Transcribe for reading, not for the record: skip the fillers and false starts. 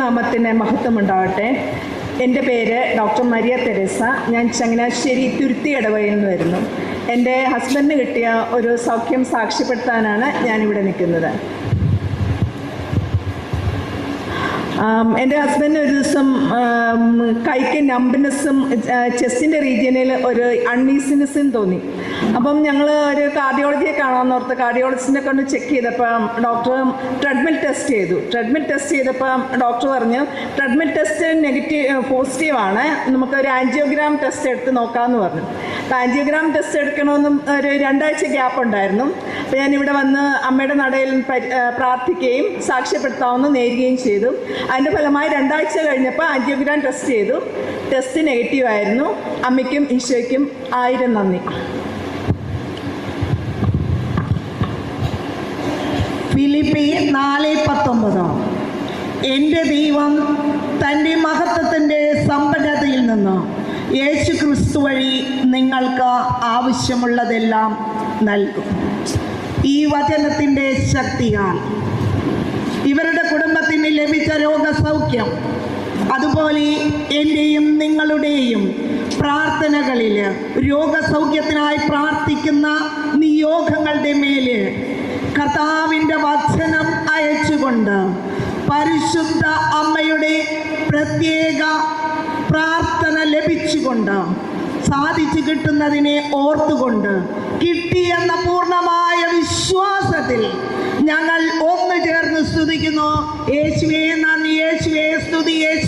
ദൈവനാമത്തിന് മഹത്വമുണ്ടാവട്ടെ. എൻ്റെ പേര് ഡോക്ടർ മരിയ തെരേസ. ഞാൻ ചങ്ങനാശ്ശേരി തുരുത്തി ഇടവകയിൽ നിന്ന് വരുന്നു. എൻ്റെ ഹസ്ബൻഡിന് കിട്ടിയ ഒരു സൗഖ്യം സാക്ഷ്യപ്പെടുത്താനാണ് ഞാനിവിടെ നിൽക്കുന്നത്. എൻ്റെ ഹസ്ബൻഡിന് ഒരു ദിവസം കൈക്ക് നമ്പ്നെസ്സും ചെസ്റ്റിൻ്റെ റീജിയനിൽ ഒരു അൺഈസിനെസ്സും തോന്നി. അപ്പം ഞങ്ങൾ ഒരു കാർഡിയോളജിയെ കാണാമെന്ന് ഓർത്ത് കാർഡിയോളജിസ്റ്റിനെ കൊണ്ട് ചെക്ക് ചെയ്തപ്പോൾ ഡോക്ടർ ട്രെഡ്മിൽ ടെസ്റ്റ് ചെയ്തു. ട്രെഡ്മിൽ ടെസ്റ്റ് ചെയ്തപ്പോൾ ഡോക്ടർ പറഞ്ഞു ട്രെഡ്മിൽ ടെസ്റ്റ് പോസിറ്റീവാണ്, നമുക്കൊരു ആൻജിയോഗ്രാം ടെസ്റ്റ് എടുത്ത് നോക്കാമെന്ന് പറഞ്ഞു. അപ്പോൾ ആൻജിയോഗ്രാം ടെസ്റ്റ് എടുക്കണമെന്നും ഒരു 2 ആഴ്ച ഗ്യാപ്പ് ഉണ്ടായിരുന്നു. അപ്പോൾ ഞാനിവിടെ വന്ന് അമ്മയുടെ നടയിൽ പ്രാർത്ഥിക്കുകയും സാക്ഷ്യപ്പെടുത്താമെന്ന് നേരുകയും ചെയ്തു. അതിൻ്റെ ഫലമായി 2 ആഴ്ച കഴിഞ്ഞപ്പോൾ ആൻജിയോഗ്രാം ടെസ്റ്റ് ചെയ്തു. ടെസ്റ്റ് നെഗറ്റീവായിരുന്നു. അമ്മയ്ക്കും ഈശോയ്ക്കും 1000 നന്ദി. ഫിലിപ്പി 4:19 എൻ്റെ ദൈവം തൻ്റെ മഹത്വത്തിൻ്റെ സമ്പന്നതയിൽ നിന്ന് യേശു ക്രിസ്തു വഴി നിങ്ങൾക്ക് ആവശ്യമുള്ളതെല്ലാം നൽകും. ഈ വചനത്തിൻ്റെ ശക്തിയാൽ ഇവരുടെ കുടുംബത്തിന് ലഭിച്ച രോഗസൗഖ്യം, അതുപോലെ എൻ്റെയും നിങ്ങളുടെയും പ്രാർത്ഥനകളിൽ രോഗസൗഖ്യത്തിനായി പ്രാർത്ഥിക്കുന്ന നിയോഗങ്ങളുടെ മേല് കർത്താവിൻ്റെ വചനം അയച്ചുകൊണ്ട് പരിശുദ്ധ അമ്മയുടെ പ്രത്യേക പ്രാർത്ഥന ലഭിച്ചുകൊണ്ട് സാധിച്ചു കിട്ടുന്നതിനെ ഓർത്തുകൊണ്ട് കിട്ടിയെന്ന പൂർണ്ണമായ വിശ്വാസത്തിൽ ഞങ്ങൾ ഒന്നു ചേർന്ന് സ്തുതിക്കുന്നു. യേശുവേ നന്ദി, യേശുവേ സ്തുതി, യേശു